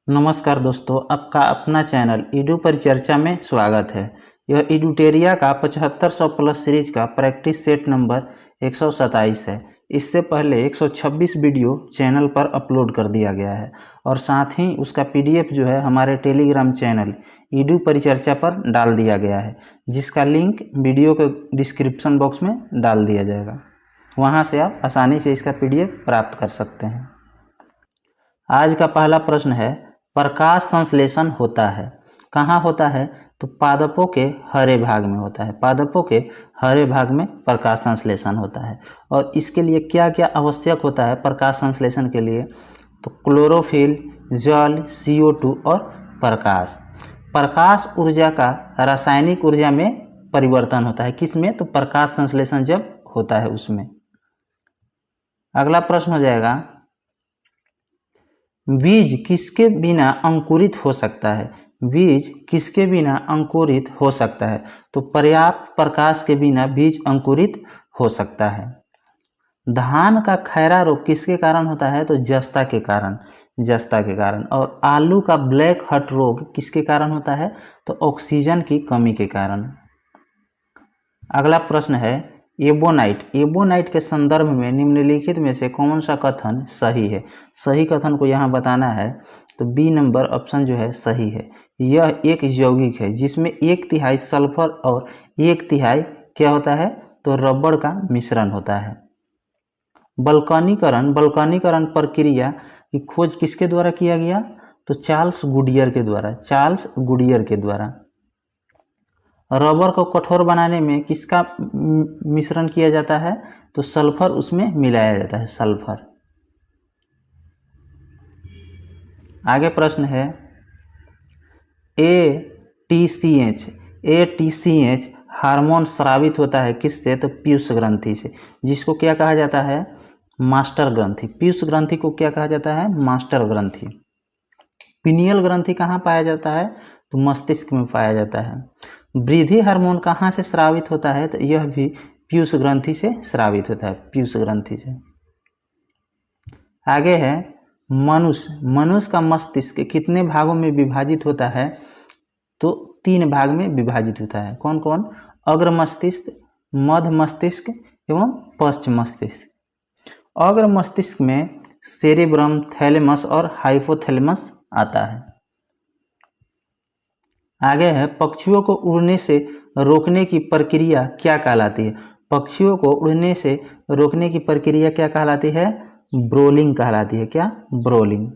नमस्कार दोस्तों, आपका अपना चैनल ईडू परिचर्चा में स्वागत है। यह ईडूटेरिया का 7500 प्लस सीरीज का प्रैक्टिस सेट नंबर 127 है। इससे पहले 126 वीडियो चैनल पर अपलोड कर दिया गया है और साथ ही उसका पीडीएफ जो है हमारे टेलीग्राम चैनल ईडू परिचर्चा पर डाल दिया गया है, जिसका लिंक वीडियो के डिस्क्रिप्शन बॉक्स में डाल दिया जाएगा। वहां से आप आसानी से इसका पीडीएफ प्राप्त कर सकते हैं। आज का पहला प्रश्न है, प्रकाश संश्लेषण होता है कहाँ होता है? तो पादपों के हरे भाग में होता है। पादपों के हरे भाग में प्रकाश संश्लेषण होता है। और इसके लिए क्या क्या आवश्यक होता है प्रकाश संश्लेषण के लिए? तो क्लोरोफिल, जल, CO2 और प्रकाश। प्रकाश ऊर्जा का रासायनिक ऊर्जा में परिवर्तन होता है। किस में? तो प्रकाश संश्लेषण जब होता है उसमें। अगला प्रश्न हो जाएगा, बीज किसके बिना अंकुरित हो सकता है? बीज किसके बिना अंकुरित हो सकता है? तो पर्याप्त प्रकाश के बिना बीज अंकुरित हो सकता है। धान का खैरा रोग किसके कारण होता है? तो जस्ता के कारण। जस्ता के कारण। और आलू का ब्लैक हट रोग किसके कारण होता है? तो ऑक्सीजन की कमी के कारण। अगला प्रश्न है, एबोनाइट। एबोनाइट के संदर्भ में निम्नलिखित में से कौन सा कथन सही है? सही कथन को यहाँ बताना है, तो बी नंबर ऑप्शन जो है सही है। यह एक यौगिक है जिसमें 1/3 सल्फर और 1/3 क्या होता है? तो रबड़ का मिश्रण होता है। बल्कनीकरण। बल्कनीकरण प्रक्रिया की खोज किसके द्वारा किया गया? तो चार्ल्स गुडियर के द्वारा। चार्ल्स गुडियर के द्वारा। रबर को कठोर बनाने में किसका मिश्रण किया जाता है? तो सल्फर उसमें मिलाया जाता है, सल्फर। आगे प्रश्न है, ATCH। ATCH हार्मोन स्रावित होता है किससे? तो पीयूष ग्रंथि से, जिसको क्या कहा जाता है? मास्टर ग्रंथि। पीयूष ग्रंथि को क्या कहा जाता है? मास्टर ग्रंथि। पिनियल ग्रंथि कहाँ पाया जाता है? तो मस्तिष्क में पाया जाता है। वृद्धि हार्मोन कहाँ से स्रावित होता है? तो यह भी पीयूष ग्रंथि से स्रावित होता है, पीयूष ग्रंथि से। आगे है, मनुष्य। मनुष्य का मस्तिष्क कितने भागों में विभाजित होता है? तो 3 भाग में विभाजित होता है। कौन कौन? अग्र मस्तिष्क, मध्य मस्तिष्क एवं पश्च मस्तिष्क। अग्र मस्तिष्क में सेरेब्रम, थैलेमस और हाइपोथैलेमस आता है। आगे है, पक्षियों को उड़ने से रोकने की प्रक्रिया क्या कहलाती है? पक्षियों को उड़ने से रोकने की प्रक्रिया क्या कहलाती है? ब्रोलिंग कहलाती है। क्या? ब्रोलिंग।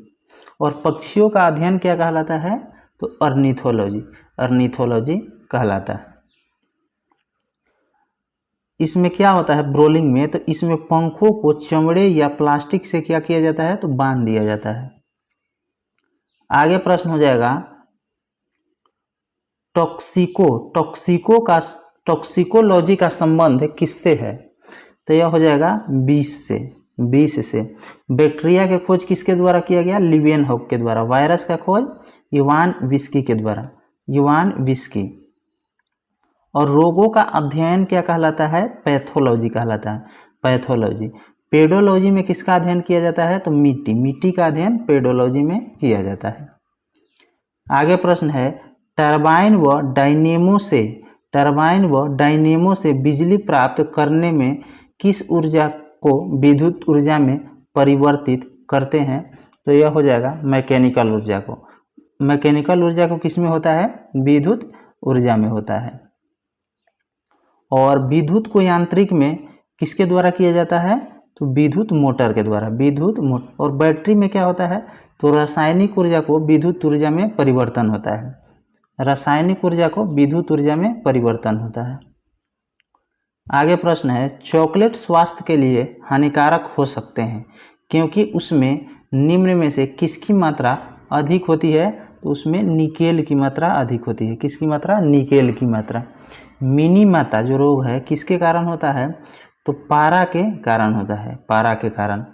और पक्षियों का अध्ययन क्या कहलाता है? तो अर्निथोलॉजी। अर्निथोलॉजी कहलाता है। इसमें क्या होता है ब्रोलिंग में? तो इसमें पंखों को चमड़े या प्लास्टिक से क्या किया जाता है? तो बांध दिया जाता है। आगे प्रश्न हो जाएगा, टॉक्सिकोलॉजी का संबंध किससे है? तो यह हो जाएगा विष से। बैक्टीरिया की खोज किसके द्वारा किया गया? लीवेनहॉक के द्वारा। वायरस का खोज इवान विस्की के द्वारा, इवान विस्की। और रोगों का अध्ययन क्या कहलाता है? पैथोलॉजी कहलाता है, पैथोलॉजी। पेडोलॉजी में किसका अध्ययन किया जाता है? तो मिट्टी का अध्ययन पेडोलॉजी में किया जाता है। आगे प्रश्न है, टरबाइन व डायनेमो से बिजली प्राप्त करने में किस ऊर्जा को विद्युत ऊर्जा में परिवर्तित करते हैं? तो यह हो जाएगा मैकेनिकल ऊर्जा को। मैकेनिकल ऊर्जा को किस में होता है? विद्युत ऊर्जा में होता है। और विद्युत को यांत्रिक में किसके द्वारा किया जाता है? तो विद्युत मोटर के द्वारा, विद्युत मोटर। और बैटरी में क्या होता है? तो रासायनिक ऊर्जा को विद्युत ऊर्जा में परिवर्तन होता है। रासायनिक ऊर्जा को विद्युत ऊर्जा में परिवर्तन होता है। आगे प्रश्न है, चॉकलेट स्वास्थ्य के लिए हानिकारक हो सकते हैं क्योंकि उसमें निम्न में से किसकी मात्रा अधिक होती है? तो उसमें निकेल की मात्रा अधिक होती है। किसकी मात्रा? निकेल की मात्रा। मिनी माता जो रोग है किसके कारण होता है? तो पारा के कारण होता है, पारा के कारण।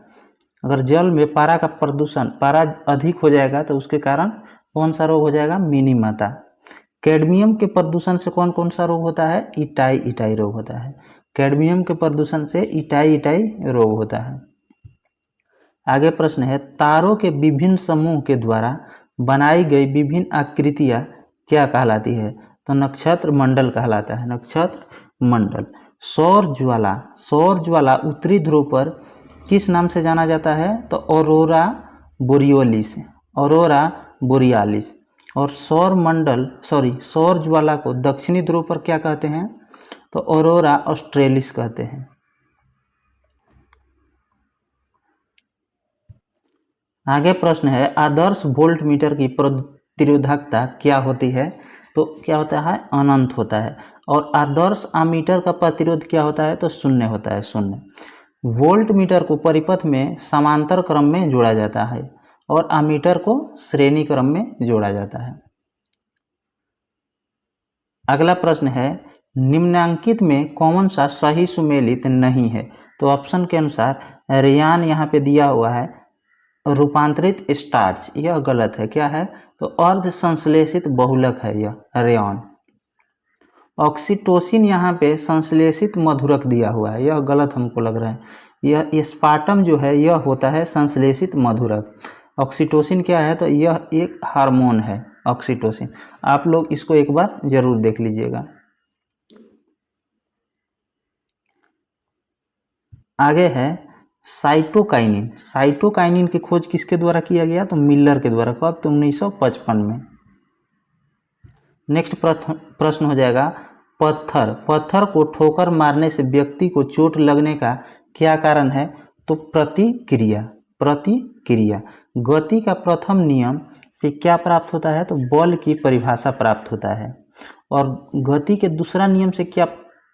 अगर जल में पारा का प्रदूषण, पारा अधिक हो जाएगा तो उसके कारण कौन सा रोग हो जाएगा? मिनी माता। कैडमियम के प्रदूषण से कौन कौन सा रोग होता है? इटाई रोग होता है। कैडमियम के प्रदूषण से इटाई रोग होता है। आगे प्रश्न है, तारों के विभिन्न समूह के द्वारा बनाई गई विभिन्न आकृतियाँ क्या कहलाती है? तो नक्षत्र मंडल कहलाता है, नक्षत्र मंडल। सौर ज्वाला उत्तरी ध्रुव पर किस नाम से जाना जाता है? तो ऑरोरा बोरियोलिस, ऑरोरा बोरियालिस। और सौर ज्वाला को दक्षिणी ध्रुव पर क्या कहते हैं? तो ऑरोरा ऑस्ट्रेलिस कहते हैं। आगे प्रश्न है, आदर्श वोल्ट मीटर की प्रतिरोधकता क्या होती है? तो क्या होता है? अनंत होता है। और आदर्श आमीटर का प्रतिरोध क्या होता है? तो शून्य होता है, शून्य। वोल्ट मीटर को परिपथ में समांतर क्रम में जोड़ा जाता है और आमीटर को श्रेणी क्रम में जोड़ा जाता है। अगला प्रश्न है, निम्नांकित में कौन सा सही सुमेलित नहीं है? तो ऑप्शन के अनुसार रेयान यहाँ पे दिया हुआ है, रूपांतरित स्टार्च, यह गलत है। क्या है? तो अर्ध संश्लेषित बहुलक है यह रेयान। ऑक्सीटोसिन यहाँ पे संश्लेषित मधुरक दिया हुआ है, यह गलत हमको लग रहा है। यह एस्पार्टम जो है यह होता है संश्लेषित मधुरक। ऑक्सीटोसिन क्या है? तो यह एक हार्मोन है ऑक्सीटोसिन। आप लोग इसको एक बार जरूर देख लीजिएगा। आगे है साइटोकाइनिन। साइटोकाइनिन की खोज किसके द्वारा किया गया? तो मिलर के द्वारा। कब? तो 1955 में। नेक्स्ट प्रश्न हो जाएगा, पत्थर को ठोकर मारने से व्यक्ति को चोट लगने का क्या कारण है? तो प्रतिक्रिया। गति का प्रथम नियम से क्या प्राप्त होता है? तो बल की परिभाषा प्राप्त होता है। और गति के दूसरा नियम से क्या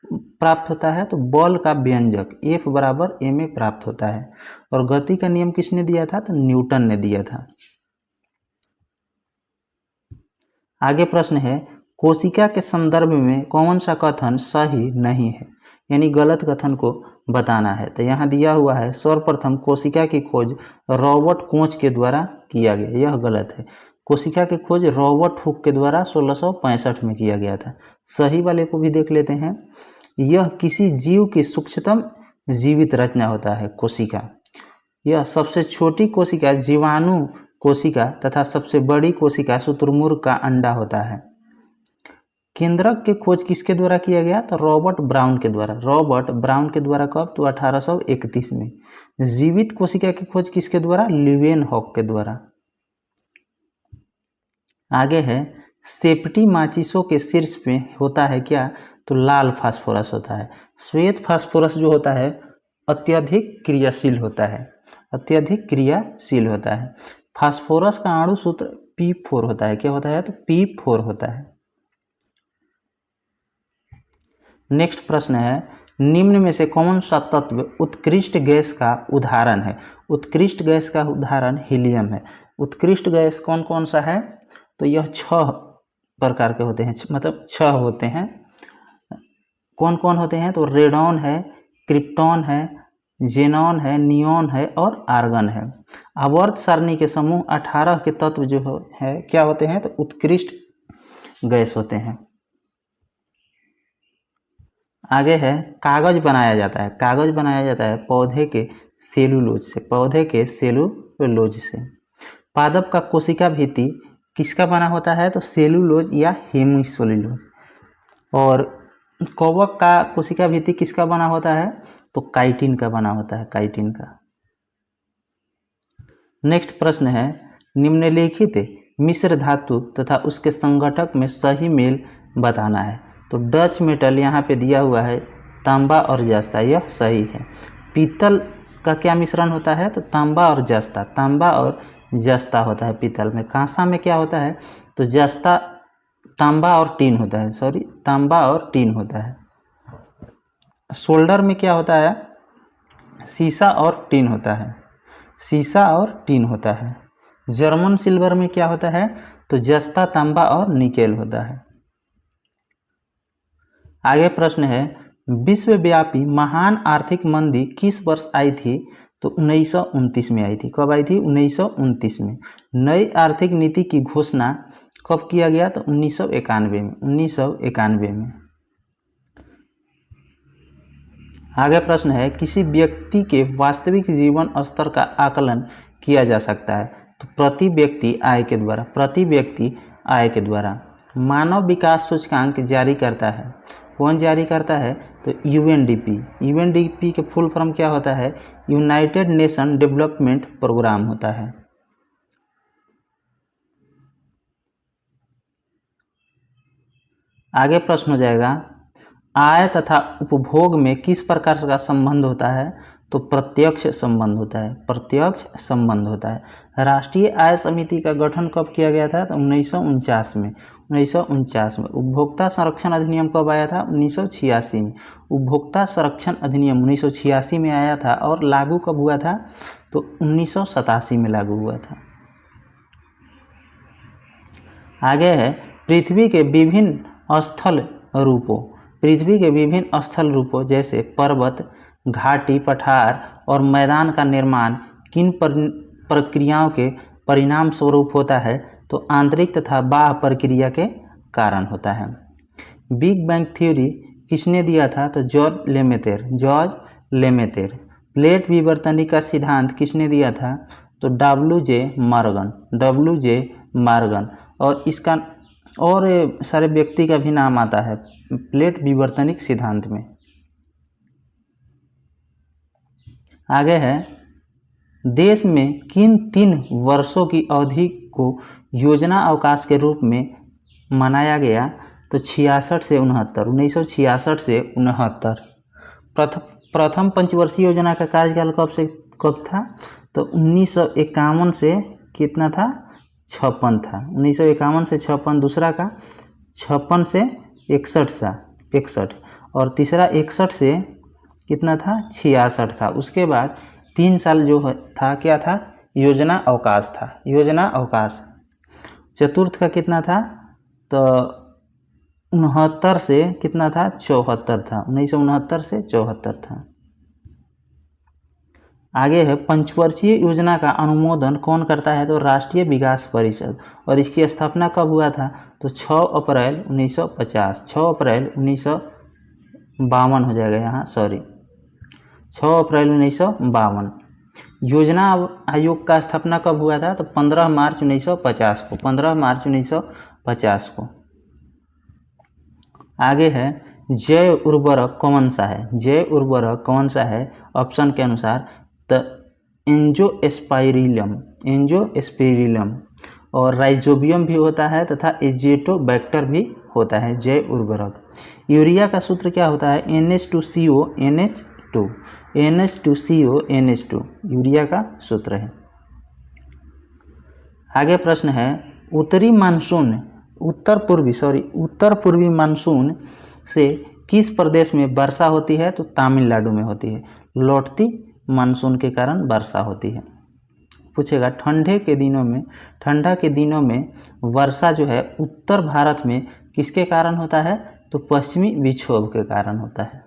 प्राप्त होता है? तो बल का व्यंजक F बराबर ma प्राप्त होता है। और गति का नियम किसने दिया था? तो न्यूटन ने दिया था। आगे प्रश्न है, कोशिका के संदर्भ में कौन सा कथन सही नहीं है? यानी गलत कथन को बताना है। तो यहाँ दिया हुआ है, सर्वप्रथम कोशिका की खोज रॉबर्ट कोच के द्वारा किया गया, यह गलत है। कोशिका की खोज रॉबर्ट हुक के द्वारा 1665 में किया गया था। सही वाले को भी देख लेते हैं। यह किसी जीव की सूक्ष्मतम जीवित रचना होता है कोशिका। यह सबसे छोटी कोशिका जीवाणु कोशिका तथा सबसे बड़ी कोशिका शुतुरमुर्ग का अंडा होता है। केंद्रक की खोज किसके द्वारा किया गया? तो रॉबर्ट ब्राउन के द्वारा। रॉबर्ट ब्राउन के द्वारा कब? तो 1831 में। जीवित कोशिका की खोज किसके द्वारा? ल्यूवेनहॉक के द्वारा। आगे है, सेफ्टी माचिसों के शीर्ष में होता है क्या? तो लाल फास्फोरस होता है। श्वेत फास्फोरस जो होता है अत्यधिक क्रियाशील होता है, अत्यधिक क्रियाशील होता है। फास्फोरस का अणु सूत्र P4 होता है। क्या होता है? तो P4 होता है। नेक्स्ट प्रश्न है, निम्न में से कौन सा तत्व उत्कृष्ट गैस का उदाहरण है? उत्कृष्ट गैस का उदाहरण हीलियम है। उत्कृष्ट गैस कौन कौन सा है? तो यह 6 प्रकार के होते हैं, मतलब 6 होते हैं। कौन कौन होते हैं? तो रेडॉन है, क्रिप्टॉन है, जेनॉन है, नियॉन है और आर्गन है। आवर्त सारणी के समूह 18 के तत्व जो है क्या होते हैं? तो उत्कृष्ट गैस होते हैं। आगे है, कागज बनाया जाता है। कागज बनाया जाता है पौधे के सेलुलोज से, पौधे के सेलुलोज से। पादप का कोशिका भित्ति किसका बना होता है? तो सेलुलोज या हेमिसेलुलोज। और कवक का कोशिका भित्ति किसका बना होता है? तो काइटिन का बना होता है, काइटिन का। नेक्स्ट प्रश्न है, निम्नलिखित मिश्र धातु तथा उसके संगठक में सही मेल बताना है। तो डच मेटल यहाँ पे दिया हुआ है तांबा और जस्ता, यह सही है। पीतल का क्या मिश्रण होता है? तो तांबा और जस्ता, तांबा और जस्ता होता है पीतल में। कांसा में क्या होता है? तो जस्ता, तांबा और टीन होता है, सॉरी तांबा और टीन होता है। सोल्डर में क्या होता है? सीसा और टीन होता है, सीसा और टीन होता है। जर्मन सिल्वर में क्या होता है? तो जस्ता, तांबा और निकेल होता है। आगे प्रश्न है, विश्वव्यापी महान आर्थिक मंदी किस वर्ष आई थी? तो 1929 में आई थी। कब आई थी? 1929 में। नई आर्थिक नीति की घोषणा कब किया गया? तो 1991 में, 1991 में। आगे प्रश्न है, किसी व्यक्ति के वास्तविक जीवन स्तर का आकलन किया जा सकता है। तो प्रति व्यक्ति आय के द्वारा मानव विकास सूचकांक जारी करता है। कौन जारी करता है? तो यूएनडीपी के फुल फॉर्म क्या होता है? यूनाइटेड नेशन डेवलपमेंट प्रोग्राम होता है। आगे प्रश्न हो जाएगा, आय तथा उपभोग में किस प्रकार का संबंध होता है? तो प्रत्यक्ष संबंध होता है। राष्ट्रीय आय समिति का गठन कब किया गया था? तो 1949 में। उपभोक्ता संरक्षण अधिनियम कब आया था? 1986 में। उपभोक्ता संरक्षण अधिनियम 1986 में आया था और लागू कब हुआ था? तो 1987 में लागू हुआ था। आगे है पृथ्वी के विभिन्न स्थल रूपों जैसे पर्वत, घाटी, पठार और मैदान का निर्माण किन प्रक्रियाओं के परिणाम स्वरूप होता है? तो आंतरिक तथा बाह्य प्रक्रिया के कारण होता है। बिग बैंग थ्योरी किसने दिया था? तो जॉर्ज लेमेतेर। प्लेट विवर्तनिक का सिद्धांत किसने दिया था? तो डब्ल्यू.जे. मॉर्गन। और इसका और सारे व्यक्ति का भी नाम आता है प्लेट विवर्तनिक सिद्धांत में। आगे है देश में किन 3 वर्षों की अवधि को योजना अवकाश के रूप में मनाया गया? तो 1966 से 69। प्रथम पंचवर्षीय योजना का कार्यकाल कब था? तो 1951 से कितना था? 56 था। 1951 से 56। दूसरा का 56 से 61 और तीसरा 61 से कितना था? 66 था। उसके बाद 3 साल जो था क्या था? योजना अवकाश। चतुर्थ का कितना था? तो 69 से कितना था? 74 था। 1969 से 74 था। आगे है पंचवर्षीय योजना का अनुमोदन कौन करता है? तो राष्ट्रीय विकास परिषद। और इसकी स्थापना कब हुआ था? तो 6 अप्रैल 1950। 6 अप्रैल 1952 हो जाएगा यहाँ, 6 अप्रैल 1952। योजना आयोग का स्थापना कब हुआ था? तो 15 मार्च 1950 को। आगे है जैव उर्वरक कौन सा है? ऑप्शन के अनुसार तो एंजियोस्पेरिलम और राइजोबियम भी होता है तथा एजेटोबैक्टर भी होता है जैव उर्वरक। यूरिया का सूत्र क्या होता है? NH2CO यूरिया का सूत्र है। आगे प्रश्न है उत्तर पूर्वी मानसून से किस प्रदेश में वर्षा होती है? तो तमिलनाडु में होती है। लौटती मानसून के कारण वर्षा होती है। पूछेगा ठंडा के दिनों में वर्षा जो है उत्तर भारत में किसके कारण होता है? तो पश्चिमी विक्षोभ के कारण होता है।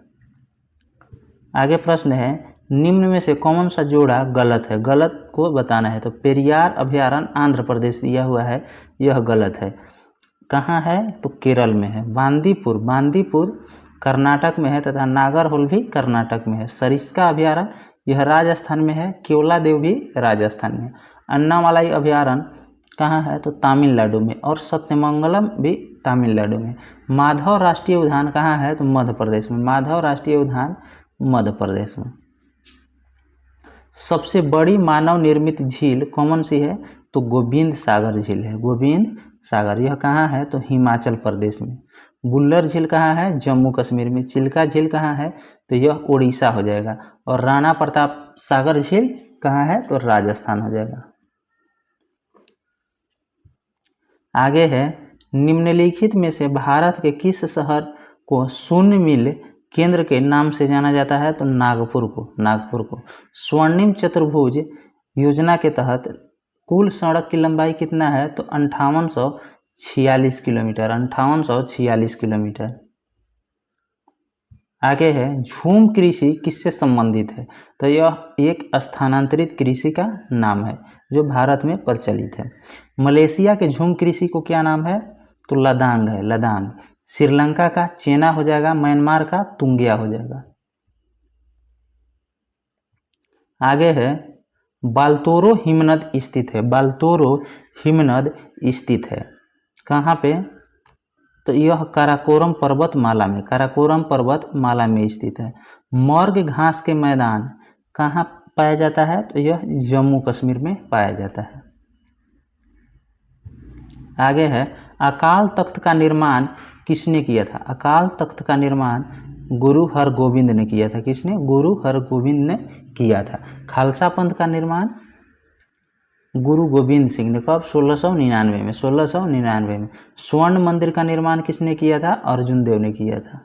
आगे प्रश्न है निम्न में से कौन सा जोड़ा गलत है? गलत को बताना है। तो पेरियार अभयारण्य आंध्र प्रदेश दिया हुआ है, यह गलत है। कहाँ है? तो केरल में है। बांदीपुर कर्नाटक में है तथा नागरहोल भी कर्नाटक में है। सरिस्का अभयारण्य यह राजस्थान में है। केवलादेव भी राजस्थान में है। अन्नामलाई अभयारण्य कहाँ है? तो तमिलनाडु में। और सत्यमंगलम भी तमिलनाडु में। माधव राष्ट्रीय उद्यान कहाँ है? तो मध्य प्रदेश में। सबसे बड़ी मानव निर्मित झील कौन सी है? तो गोविंद सागर झील है। यह कहाँ है? तो हिमाचल प्रदेश में। बुल्लर झील कहाँ है? जम्मू कश्मीर में। चिल्का झील कहाँ है? तो यह उड़ीसा हो जाएगा। और राणा प्रताप सागर झील कहाँ है? तो राजस्थान हो जाएगा। आगे है निम्नलिखित में से भारत के किस शहर को शून्य मील केंद्र के नाम से जाना जाता है? तो नागपुर को। स्वर्णिम चतुर्भुज योजना के तहत कुल सड़क की लंबाई कितना है? तो 5846 किलोमीटर। आगे है झूम कृषि किससे संबंधित है? तो यह एक स्थानांतरित कृषि का नाम है जो भारत में प्रचलित है। मलेशिया के झूम कृषि को क्या नाम है? तो लदांग है। श्रीलंका का चेना हो जाएगा। म्यांमार का तुंगिया हो जाएगा। आगे है बाल्तोरो हिमनद स्थित है, बाल्तोरो हिमनद स्थित है। कहाँ पे? तो यह काराकोरम पर्वतमाला में, काराकोरम पर्वतमाला में स्थित है। मर्ग घास के मैदान कहाँ पाया जाता है? तो यह जम्मू कश्मीर में पाया जाता है। आगे है, अकाल तख्त का निर्माण किसने किया था? अकाल तख्त का निर्माण गुरु हरगोविंद ने किया था। किसने? गुरु हरगोविंद ने किया था। खालसा पंथ का निर्माण गुरु गोविंद सिंह ने, कब? 1699 में, 1699 में। स्वर्ण मंदिर का निर्माण किसने किया था? अर्जुन देव ने किया था।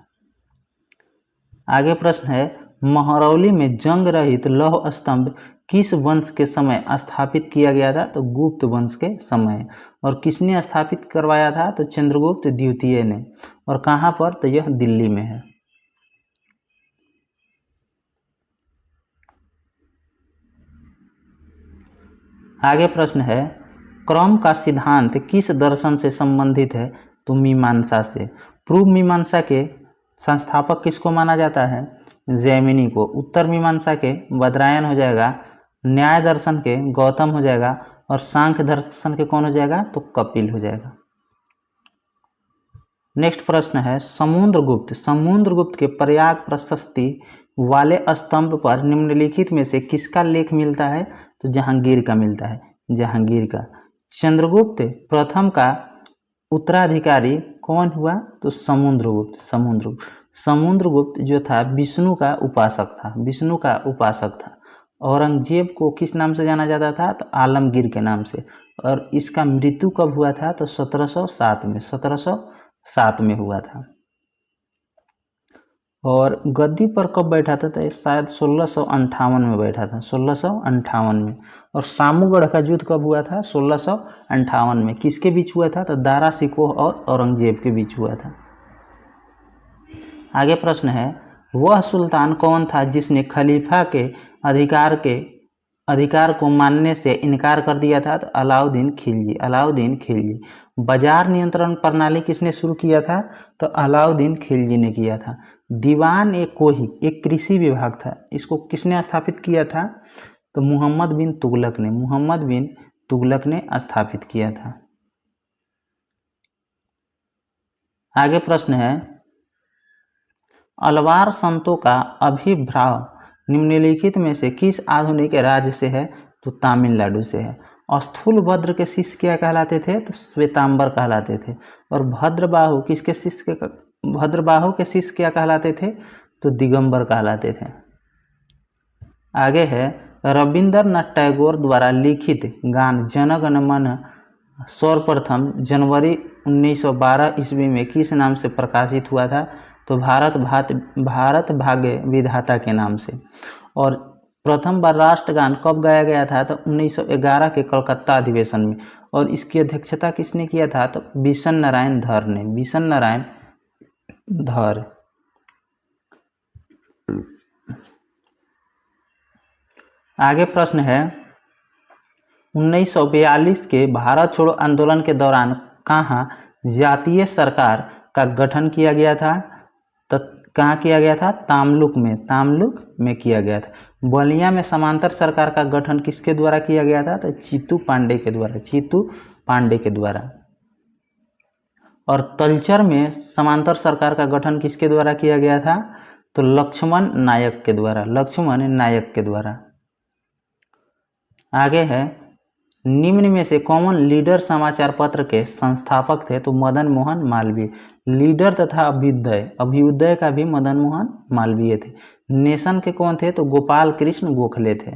आगे प्रश्न है, महरौली में जंग रहित लौह स्तंभ किस वंश के समय स्थापित किया गया था? तो गुप्त वंश के समय। और किसने स्थापित करवाया था? तो चंद्रगुप्त द्वितीय ने। और कहाँ पर? तो यह दिल्ली में है। आगे प्रश्न है, क्रम का सिद्धांत किस दर्शन से संबंधित है? तो मीमांसा से। पूर्व मीमांसा के संस्थापक किसको माना जाता है? जैमिनी को। उत्तर मीमांसा के बदरायन हो जाएगा। न्याय दर्शन के गौतम हो जाएगा। और सांख्य दर्शन के कौन हो जाएगा? तो कपिल हो जाएगा। नेक्स्ट प्रश्न है, समुद्रगुप्त, समुद्रगुप्त के प्रयाग प्रशस्ति वाले स्तंभ पर निम्नलिखित में से किसका लेख मिलता है? तो जहांगीर का मिलता है, जहांगीर का। चंद्रगुप्त प्रथम का उत्तराधिकारी कौन हुआ? तो समुद्रगुप्त, समुद्रगुप्त। समुद्रगुप्त जो था विष्णु का उपासक था, विष्णु का उपासक था। औरंगजेब को किस नाम से जाना जाता था? तो आलमगीर के नाम से। और इसका मृत्यु कब हुआ था? तो 1707 में, 1707 में हुआ था। और गद्दी पर कब बैठा था? तो शायद 1658 में बैठा था, 1658 में। और सामूगढ़ का युद्ध कब हुआ था? 1658 में। किसके बीच हुआ था? तो दारा शिकोह और औरंगजेब के बीच हुआ था। आगे प्रश्न है, वह सुल्तान कौन था जिसने खलीफा के अधिकार को मानने से इनकार कर दिया था? तो अलाउद्दीन खिलजी, अलाउद्दीन खिलजी। बाजार नियंत्रण प्रणाली किसने शुरू किया था? तो अलाउद्दीन खिलजी ने किया था। दीवान ए कोही एक कृषि विभाग था, इसको किसने स्थापित किया था? तो मोहम्मद बिन तुगलक ने, मोहम्मद बिन तुगलक ने स्थापित किया था। आगे प्रश्न है, अलवार संतों का अभिभ्राव निम्नलिखित में से किस आधुनिक राज्य से है? तो तमिलनाडु से है। स्थूलभद्र के शिष्य क्या कहलाते थे? तो श्वेतांबर कहलाते थे। और भद्रबाहु किसके शिष्य? भद्रबाहु के शिष्य क्या कहलाते थे? तो दिगंबर कहलाते थे। आगे है, रविंद्रनाथ टैगोर द्वारा लिखित गान जन गण मन सर्वप्रथम जनवरी 1912 ईस्वी में किस नाम से प्रकाशित हुआ था? तो भारत भाग्य विधाता के नाम से। और प्रथम बार राष्ट्रगान कब गाया गया था? तो 1911 के कलकत्ता अधिवेशन में। और इसकी अध्यक्षता किसने किया था? तो बिशन नारायण धर ने, बिशन नारायण धर। आगे प्रश्न है, 1942 के भारत छोड़ो आंदोलन के दौरान कहाँ जातीय सरकार का गठन किया गया था? तो कहाँ किया गया था? तामलुक में, तामलुक में किया गया था। बलिया में समांतर सरकार का गठन किसके द्वारा किया गया था? तो चीतू पांडे के द्वारा, चीतू पांडे के द्वारा। और तलचर में समांतर सरकार का गठन किसके द्वारा किया गया था? तो लक्ष्मण नायक के द्वारा, लक्ष्मण नायक के द्वारा। आगे है, निम्न में से कॉमन लीडर समाचार पत्र के संस्थापक थे? तो मदन मोहन मालवीय। लीडर तथा अभ्युदय, अभ्युदय का भी मदन मोहन मालवीय थे। नेशन के कौन थे? तो गोपाल कृष्ण गोखले थे।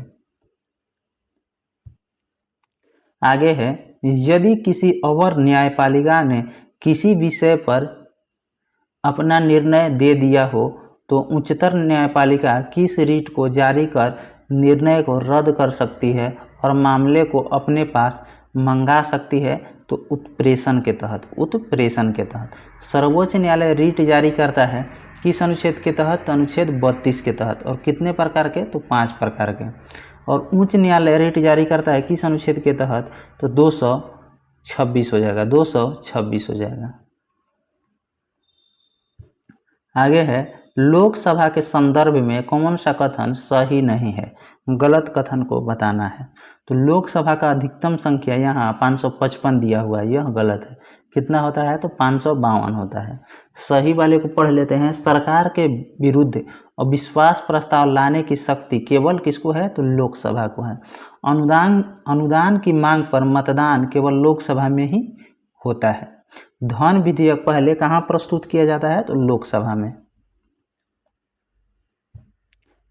आगे है, यदि किसी अवर न्यायपालिका ने किसी विषय पर अपना निर्णय दे दिया हो तो उच्चतर न्यायपालिका किस रीट को जारी कर निर्णय को रद्द कर सकती है और मामले को अपने पास मंगा सकती है? तो उत्प्रेषण के तहत, उत्प्रेषण के तहत। सर्वोच्च न्यायालय रीट जारी करता है किस अनुच्छेद के तहत? तो अनुच्छेद 32 के तहत। और कितने प्रकार के? तो 5 प्रकार के। और उच्च न्यायालय रीट जारी करता है किस अनुच्छेद के तहत? तो 226 हो जाएगा, 226 हो जाएगा। आगे है, लोकसभा के संदर्भ में कौन सा कथन सही नहीं है, गलत कथन को बताना है। तो लोकसभा का अधिकतम संख्या यहाँ 555 दिया हुआ है, यह गलत है। कितना होता है? तो 552 होता है। सही वाले को पढ़ लेते हैं। सरकार के विरुद्ध अविश्वास प्रस्ताव लाने की शक्ति केवल किसको है? तो लोकसभा को है। अनुदान की मांग पर मतदान केवल लोकसभा में ही होता है। धन विधेयक पहले कहाँ प्रस्तुत किया जाता है? तो लोकसभा में।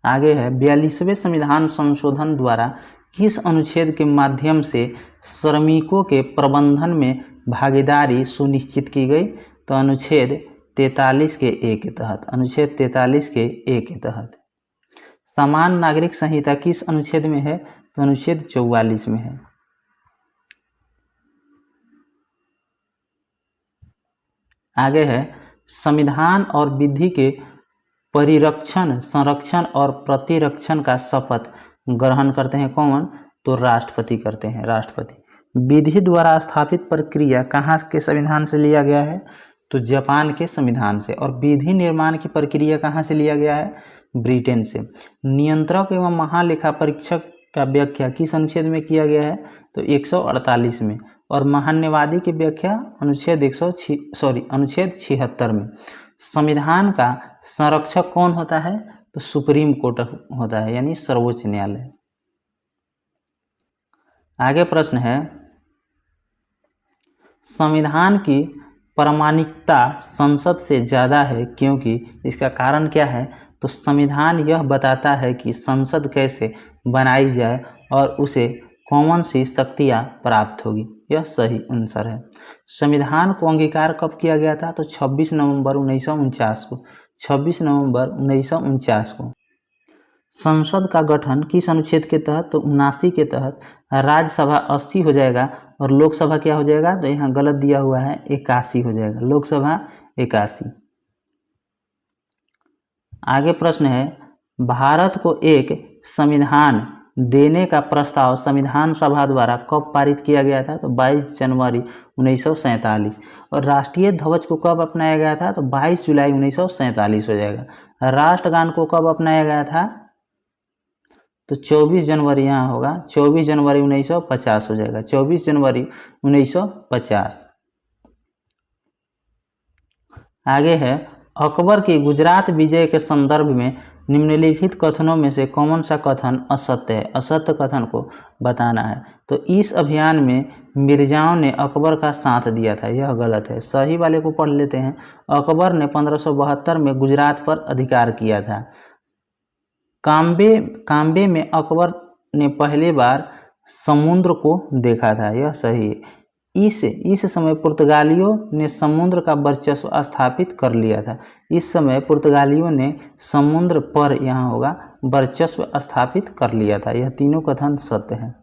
आगे है 42वें संविधान संशोधन द्वारा किस अनुच्छेद के माध्यम से श्रमिकों के प्रबंधन में भागीदारी सुनिश्चित की गई? तो अनुच्छेद 43 के ए के तहत। अनुच्छेद 43 के ए के तहत। समान नागरिक संहिता किस अनुच्छेद में है? तो अनुच्छेद 44 में है। आगे है संविधान और विधि के परिरक्षण, संरक्षण और प्रतिरक्षण का शपथ ग्रहण करते हैं कौन? तो राष्ट्रपति करते हैं, राष्ट्रपति। विधि द्वारा स्थापित प्रक्रिया कहाँ के संविधान से लिया गया है? तो जापान के संविधान से। और विधि निर्माण की प्रक्रिया कहाँ से लिया गया है? ब्रिटेन से। नियंत्रक एवं महालेखा परीक्षक का व्याख्या किस अनुच्छेद में किया गया है? तो 148 में। और महान्यवादी की व्याख्या अनुच्छेद 76 में। संविधान का संरक्षक कौन होता है? तो सुप्रीम कोर्ट होता है, यानी सर्वोच्च न्यायालय। आगे प्रश्न है संविधान की प्रामाणिकता संसद से ज़्यादा है क्योंकि इसका कारण क्या है? तो संविधान यह बताता है कि संसद कैसे बनाई जाए और उसे कौन सी शक्तियाँ प्राप्त होगी। यह सही आंसर है। संविधान को अंगीकार कब किया गया था? तो 26 नवंबर 1949 को। 26 नवंबर 1949 को। संसद का गठन किस अनुच्छेद के तहत? तो 79 के तहत। राज्यसभा 80 हो जाएगा और लोकसभा क्या हो जाएगा? तो यहाँ गलत दिया हुआ है, 81 हो जाएगा। लोकसभा 81। आगे प्रश्न है भारत को एक संविधान देने का प्रस्ताव संविधान सभा द्वारा कब पारित किया गया था? तो 22 जनवरी 1947। और राष्ट्रीय ध्वज को कब अपनाया गया था? तो 22 जुलाई 1947 हो जाएगा। राष्ट्रगान को कब अपनाया गया था? तो 24 जनवरी यहाँ होगा, 24 जनवरी 1950 हो जाएगा। 24 जनवरी 1950। आगे है अकबर की गुजरात विजय के संदर्भ में निम्नलिखित कथनों में से कौन सा कथन असत्य है? असत्य कथन को बताना है। तो इस अभियान में मिर्जाओं ने अकबर का साथ दिया था, यह गलत है। सही वाले को पढ़ लेते हैं। अकबर ने 1572 में गुजरात पर अधिकार किया था। काम्बे में अकबर ने पहली बार समुद्र को देखा था, यह सही है। इस समय पुर्तगालियों ने समुद्र का वर्चस्व स्थापित कर लिया था। इस समय पुर्तगालियों ने समुद्र पर यहाँ होगा वर्चस्व स्थापित कर लिया था। यह तीनों कथन सत्य है।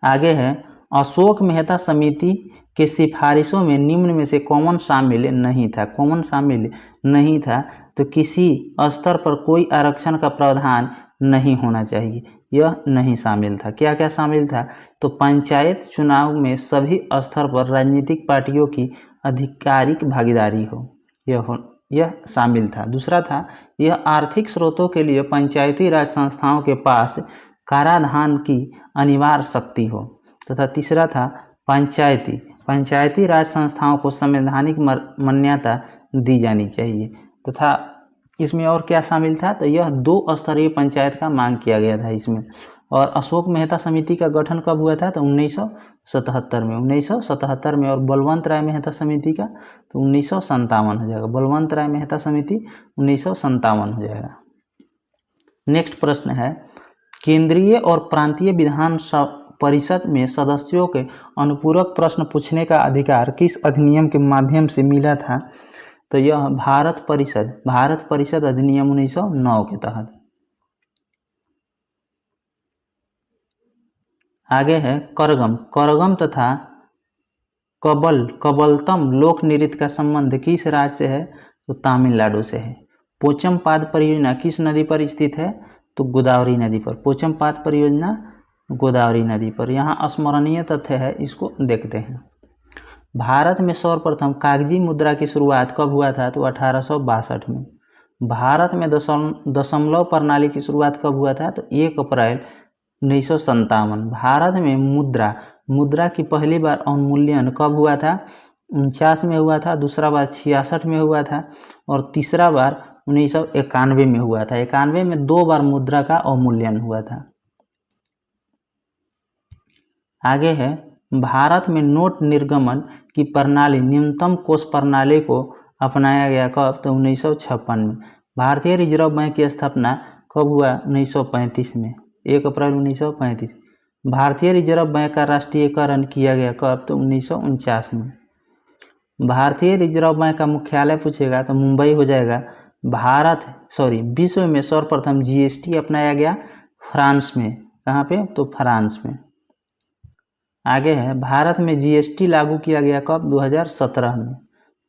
आगे है अशोक मेहता समिति के सिफारिशों में निम्न में से कौन शामिल नहीं था? कौन शामिल नहीं था? तो किसी स्तर पर कोई आरक्षण का प्रावधान नहीं होना चाहिए, यह नहीं शामिल था। क्या क्या शामिल था? तो पंचायत चुनाव में सभी स्तर पर राजनीतिक पार्टियों की आधिकारिक भागीदारी हो, यह शामिल था। दूसरा था यह आर्थिक स्रोतों के लिए पंचायती राज संस्थाओं के पास कराधान की अनिवार्य शक्ति हो। तथा तीसरा था पंचायती राज संस्थाओं को संवैधानिक मान्यता दी जानी चाहिए। तथा इसमें और क्या शामिल था? तो यह 2 स्तरीय पंचायत का मांग किया गया था इसमें। और अशोक मेहता समिति का गठन कब हुआ था? तो 1977 में। 1977 में। और बलवंत राय मेहता समिति का तो 1957 हो जाएगा। बलवंत राय मेहता समिति 1957 हो जाएगा। नेक्स्ट प्रश्न है केंद्रीय और प्रांतीय विधान परिषद में सदस्यों के अनुपूरक प्रश्न पूछने का अधिकार किस अधिनियम के माध्यम से मिला था? तो यह भारत परिषद अधिनियम 1909 के तहत। आगे है करगम तथा कबलतम लोक नृत्य का संबंध किस राज्य से है? तो तमिलनाडु से है। पोचमपाद परियोजना किस नदी पर स्थित है? तो गोदावरी नदी पर। पोचमपाद परियोजना गोदावरी नदी पर। यहाँ स्मरणीय तथ्य है, इसको देखते हैं। भारत में सर्वप्रथम कागजी मुद्रा की शुरुआत कब हुआ था? तो 1862 में। भारत में दशमलव प्रणाली की शुरुआत कब हुआ था? तो 1 अप्रैल 1957। भारत में मुद्रा की पहली बार अवमूल्यन कब हुआ था? 49 में हुआ था, दूसरा बार 66 में हुआ था और तीसरा बार 1991 में हुआ था। 91 में 2 बार मुद्रा का अवमूल्यन हुआ था। आगे है, भारत में नोट निर्गमन की प्रणाली न्यूनतम कोष प्रणाली को अपनाया गया कब? तो 1956 में। भारतीय रिजर्व बैंक की स्थापना कब हुआ? 1935 में, 1 अप्रैल 1935। भारतीय रिजर्व बैंक का राष्ट्रीयकरण किया गया कब? तो 1949 में। भारतीय रिजर्व बैंक का मुख्यालय पूछेगा तो मुंबई हो जाएगा। विश्व में सर्वप्रथम जीएसटी अपनाया गया फ्रांस में। कहाँ पे? तो फ्रांस में। आगे है, भारत में जीएसटी लागू किया गया कब? 2017 में।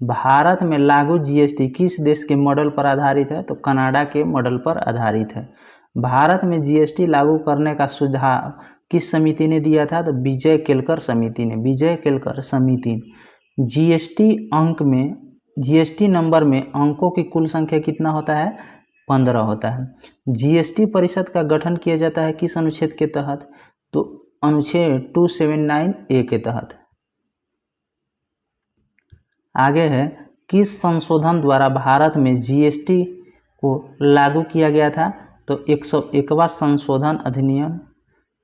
भारत में लागू जीएसटी किस देश के मॉडल पर आधारित है? तो कनाडा के मॉडल पर आधारित है। भारत में जीएसटी लागू करने का सुझाव किस समिति ने दिया था? तो विजय केलकर समिति। जीएसटी नंबर में अंकों की कुल संख्या कितना होता है? 15 होता है। जीएसटी परिषद का गठन किया जाता है किस अनुच्छेद के तहत? तो अनुच्छेद 279A के तहत। आगे है, किस संशोधन द्वारा भारत में जीएसटी को लागू किया गया था? तो 101वां संशोधन अधिनियम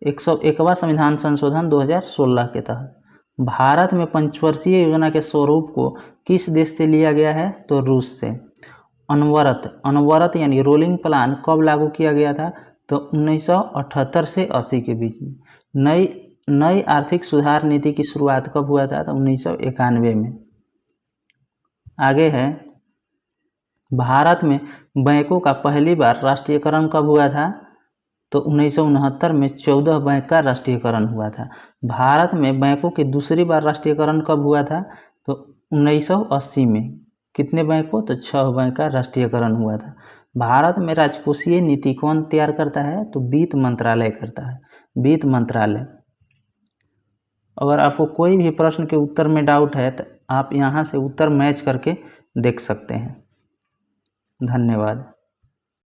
101वां संविधान संशोधन 2016 के तहत। भारत में पंचवर्षीय योजना के स्वरूप को किस देश से लिया गया है? तो रूस से। अनवरत यानी रोलिंग प्लान कब लागू किया गया था? तो 1978 से 80 के बीच में। नई आर्थिक सुधार नीति की शुरुआत कब हुआ था? तो 1991 में। आगे है, भारत में बैंकों का पहली बार राष्ट्रीयकरण कब हुआ था? तो 1969 में 14 बैंक का राष्ट्रीयकरण हुआ था। भारत में बैंकों की दूसरी बार राष्ट्रीयकरण कब हुआ था? तो 1980 में। कितने बैंकों? तो 6 बैंक का राष्ट्रीयकरण हुआ था। भारत में राजकोषीय नीति कौन तैयार करता है? तो वित्त मंत्रालय करता है, वित्त मंत्रालय। अगर आपको कोई भी प्रश्न के उत्तर में डाउट है तो आप यहाँ से उत्तर मैच करके देख सकते हैं। धन्यवाद।